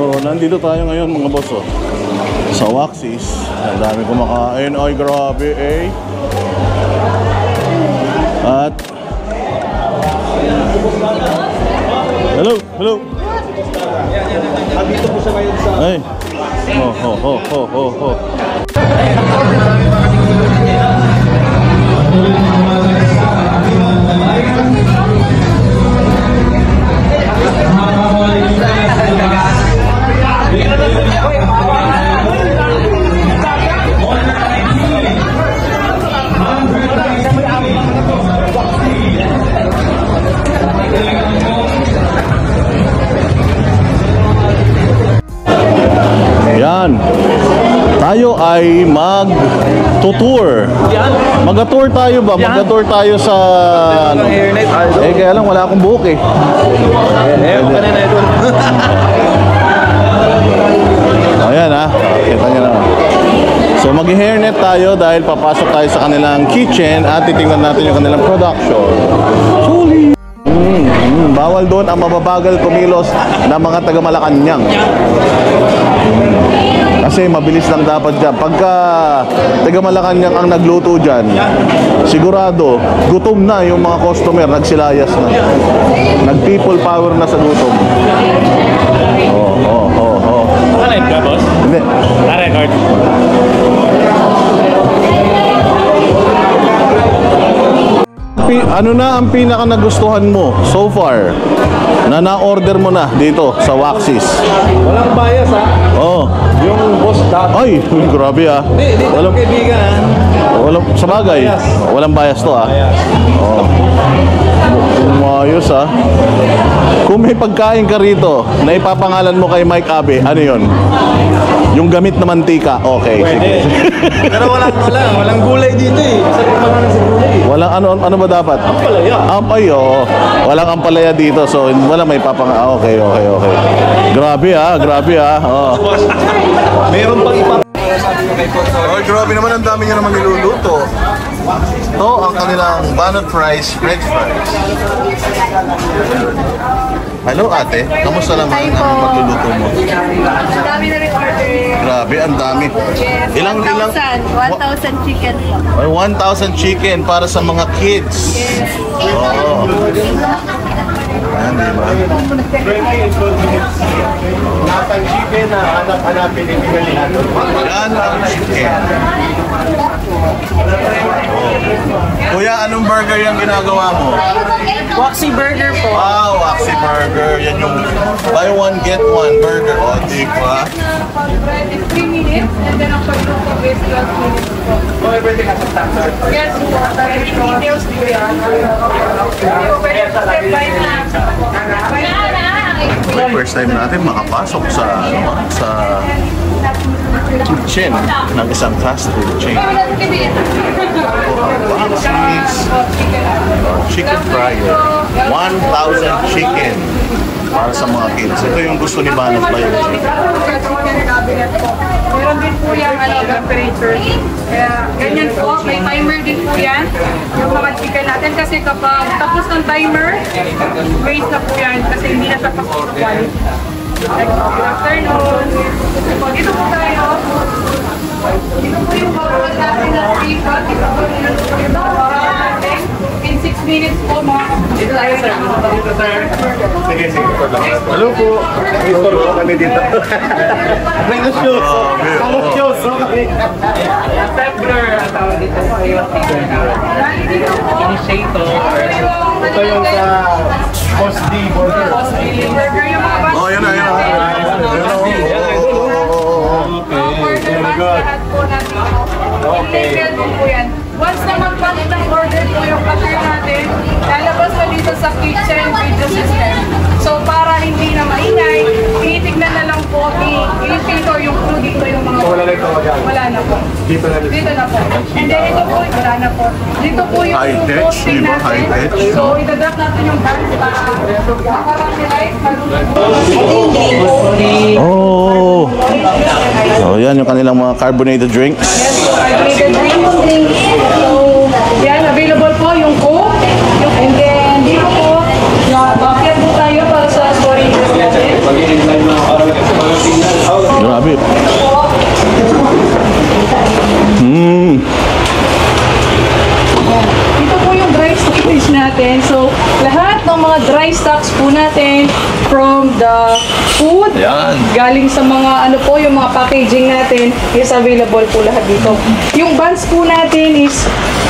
So, nandito tayo ngayon mga boss sa Waxis. Ang dami kumakain. Ay, grabe eh. At hello, hello. Dito po siya ngayon sa... Ay. Ho. Yan. Tayo ay mag-tour. Mag-tour tayo ba? Mag-tour tayo sa ano? Eh kaya lang wala akong buhok eh. Ayan ha. Kita nyo naman. So mag-hairnet tayo dahil papasok tayo sa kanilang kitchen at titingnan natin yung kanilang production. Chuli! Bawal doon ang mababagal kumilos na mga taga-Malacanang. Kasi mabilis lang dapat dyan. Pagka taga-Malacanang ang nagluto dyan, sigurado gutom na yung mga customer, nagsilayas na. Nag-people power na sa gutom. Ano ka, boss? Hindi. Na-record. Ano na ang pinaka nagustuhan mo so far na na-order mo na dito sa Waxis? Walang bias ha? Oh. Yung boss dati. Ay, grabe ah. Hindi walang kaibigan ha? Walang, sa bagay, walang bias to ah. Oh. Umayos ah. Kung may pagkain ka rito na ipapangalan mo kay Mike Abe, ano yun? Yung gamit na mantika, okay. Pwede. Pero walang gulay dito eh. Sarap naman sa gulay. Walang ano ba dapat? Ampalaya. Ay, oo. Walang ampalaya dito, so wala may okay. Grabe ah. Oh. Meron pang ipa. Oh, grabe naman, ang dami niya naman niluluto. Ito ang kanilang banana fries, french fries. Hello ate, kamusta naman ang magluluto mo? Ang dami na rin order. Grabe, ang dami. Yes, Ilang 1,000 chicken po. 1,000 chicken para sa mga kids. Yes. Oo. Ayan, diba? Natang chicken na hanap-hanapin yung pinalihan. Yan ang chicken. Kuya, anong burger yung ginagawa mo? Waxy burger po. Wow, Waxy burger. Yan yung buy one, get one burger. O, diba? 3 minutes and then ang pagluto is 12 minutes po. Oh, everything has a tax. Yes po. Details po yan. First time natin makapasok sa kitchen ng isang fast food chain. Chicken fryer. 1,000 chicken para sa mga kids. Ito yung gusto ni Banat ba yun? Meron din po yung temperature. Kaya ganyan po, may timer din po yan. Yung mga chicken natin kasi kapag tapos ng timer, wait na po yan kasi hindi na tapos sa quality. Good afternoon. Dito po tayo. Dito po yung bawal natin na seafood. Dito po yung bawal natin. In 6 minutes po mga Dito tayo sir. Dito sir. Sige. Hello po. Store po kami dito. May shows. Shows. Stepler. Tawag dito. Initiator. Ito yung sa Post D Burger. Post D Burger yung mga bata. Oh, yun na. Okay. Po yan. Once na mag-pack ng order po yung cashier natin, lalabas na dito sa kitchen video system. So para hindi na maingay, tinitignan na lang po, i-filter yung food dito yung mga Wala na ito magana. Wala na po. Dito na Dito na po. And then ito po, wala na po. Dito po yung High-tech, posting di ba? natin. High-tech. So idadrop natin yung bag para nilike. Oh. So, yan yung kanilang mga carbonated drinks. Yes, so carbonated drinks. So, yan, available po yung Coke. And then, dito po, bakit po tayo para sa storage natin. dry stocks po natin from the food. Yan. Galing sa mga ano po, yung mga packaging natin is available po lahat dito. Yung buns po natin is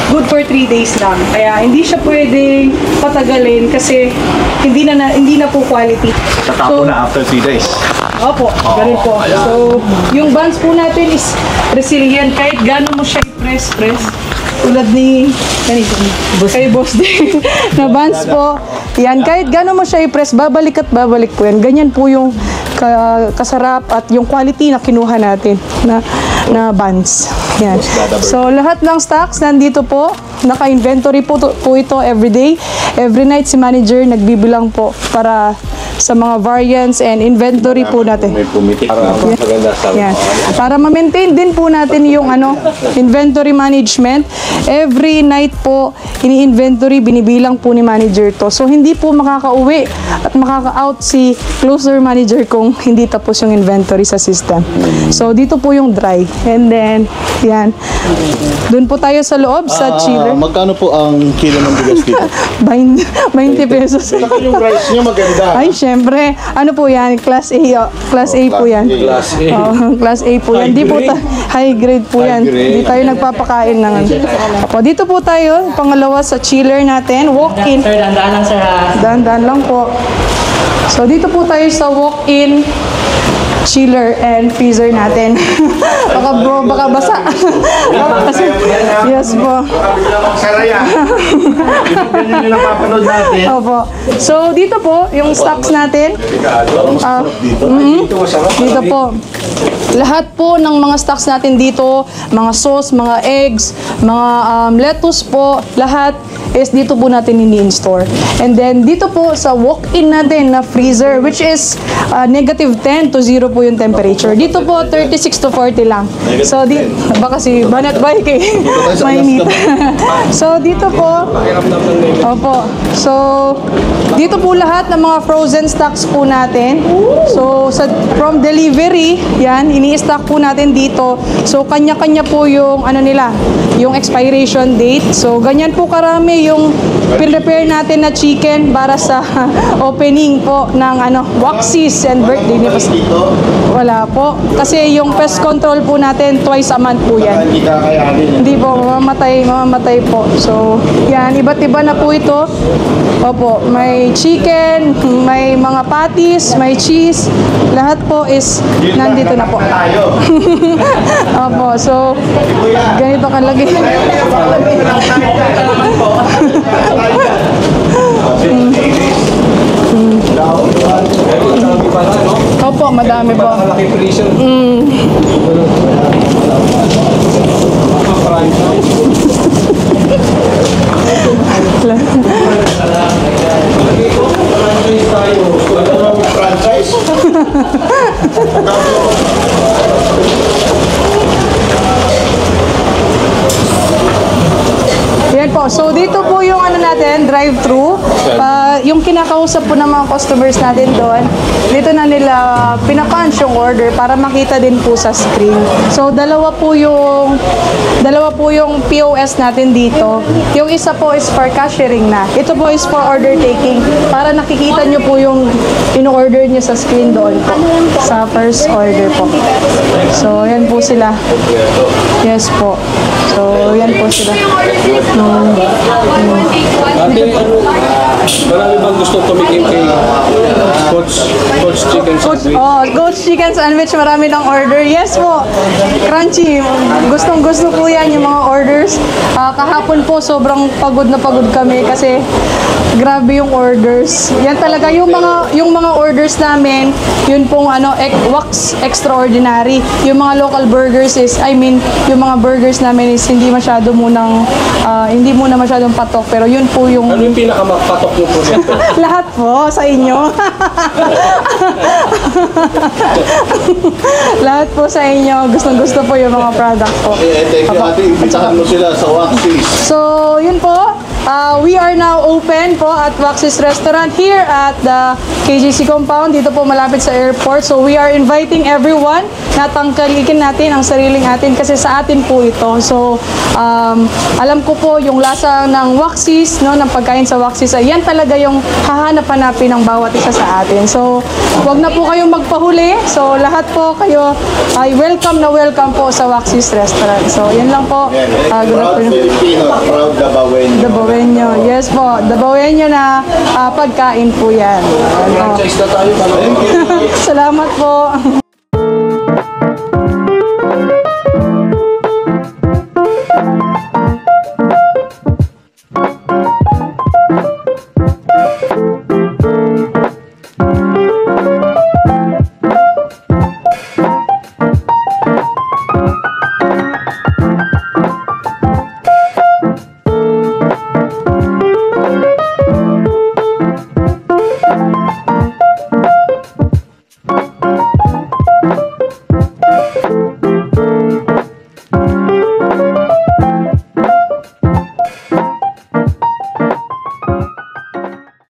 good for 3 days lang. Kaya hindi siya pwedeng patagalin kasi hindi na po quality. Tatapo na after 3 days. Opo, ganun po. So, yung buns po natin is resilient kahit gano'n mo siya i-press. Tulad ni kay Boss din na buns po. Yan, kahit gano'n mo siya i-press, babalik at babalik po yan. Ganyan po yung kasarap at yung quality na kinuha natin na buns. Yan. So, lahat ng stocks nandito po. Naka-inventory po ito every day. Every night si manager nagbibilang po para sa mga variants and inventory po natin. May pumitik na maganda sa Yan. Para ma-maintain din po natin yung inventory management. Every night po, ini-inventory, binibilang po ni manager to. So, hindi po makaka-uwi at makaka-out si closer manager kung hindi tapos yung inventory sa system. So, dito po yung dry. And then, yan. Doon po tayo sa loob, sa chiller. Magkano po ang kilo ng bigas dito? 20 pesos. Saka yung rice niya maganda. Ay, syempre. Ano po yan? Class A. Class A po yan. Class A. Class A po yan. Di po high grade po yan. Di tayo nagpapakain ng Apo, dito po tayo. Pangalawa sa chiller natin. Walk-in. Sir, dandaan lang sir. Dahan-dahan lang po. So, dito po tayo sa walk-in chiller and freezer natin. baka basa. Yes po. Saraya. Ganyan nilang papanood natin. Opo. So, dito po, yung stocks natin. Dito po. Lahat po ng mga stocks natin dito, mga sauce, mga eggs, mga lettuce po, lahat is dito po natin ini-store. And then, dito po sa walk-in natin na freezer, which is negative 10 to 0 po yung temperature. Dito po, 36 to 40 lang. So, baka si Banat Bay kay mainit. So, dito po, opo. So, dito po lahat ng mga frozen stocks po natin. So, from delivery, yan, ini-stock po natin dito. So, kanya-kanya po yung, yung expiration date. So, ganyan po karami yung prepare natin na chicken para sa opening po ng Waxies and birthday ni Pastor. Wala po. Kasi yung pest control po natin, twice a month po yan. Hindi kakayanin. Hindi po, mamamatay po. So, yan, iba't iba na po ito. Opo, may chicken, may mga patties, may cheese. Lahat po is nandito na po. Tayo. Opo, so, ganito kalagi. Opo, madami po. Franchise. Yan po. So, dito po yung natin, drive-thru. Yung kinakausap po ng mga customers natin doon, dito na nila pinapunch yung order para makita din po sa screen. So, dalawa po yung POS natin dito. Yung isa po is for cashiering na. Ito po is for order taking para nakikita nyo po yung in-order nyo sa screen doon po. Sa first order po. So, yan po sila. Yes po. So, yan po sila. Marami bang gusto tumikim kay Coach Chicken Sandwich? Coach Chicken Sandwich, marami ng order. Yes po, crunchy. Gustong-gusto po yan yung mga orders. Kahapon po, sobrang pagod na pagod kami kasi grabe yung orders. Yan talaga, yung mga orders namin, yun pong wax extraordinary. Yung mga local burgers is, yung mga burgers namin is hindi masyado munang, hindi muna masyadong patok. Pero yun po yung... Ano yung pinakamapatok yung produkto? Lahat po sa inyo. Lahat po sa inyo. Gustong-gusto po yung mga product po. Thank you, ate. Imbitahan mo sila sa Waxies. So, yun po. We are now open po at Waxies Restaurant here at the KGC compound. Dito po malapit sa airport. So, we are inviting everyone na tangkalikin natin ang sariling atin kasi sa atin po ito. So, alam ko po yung lasa ng Waxis, no, ng pagkain sa Waxis, ay yan talaga yung hahanap-hanapin ng bawat isa sa atin. So, wag na po kayong magpahuli. So, lahat po kayo ay welcome na welcome po sa Waxis Restaurant. So, yan lang po. Good Proud afternoon. Filipino, proud Dabawenyo. Dabawenyo. Yes po. Dabawenyo na pagkain po yan. Ano. Franchise na tayo. Salamat po.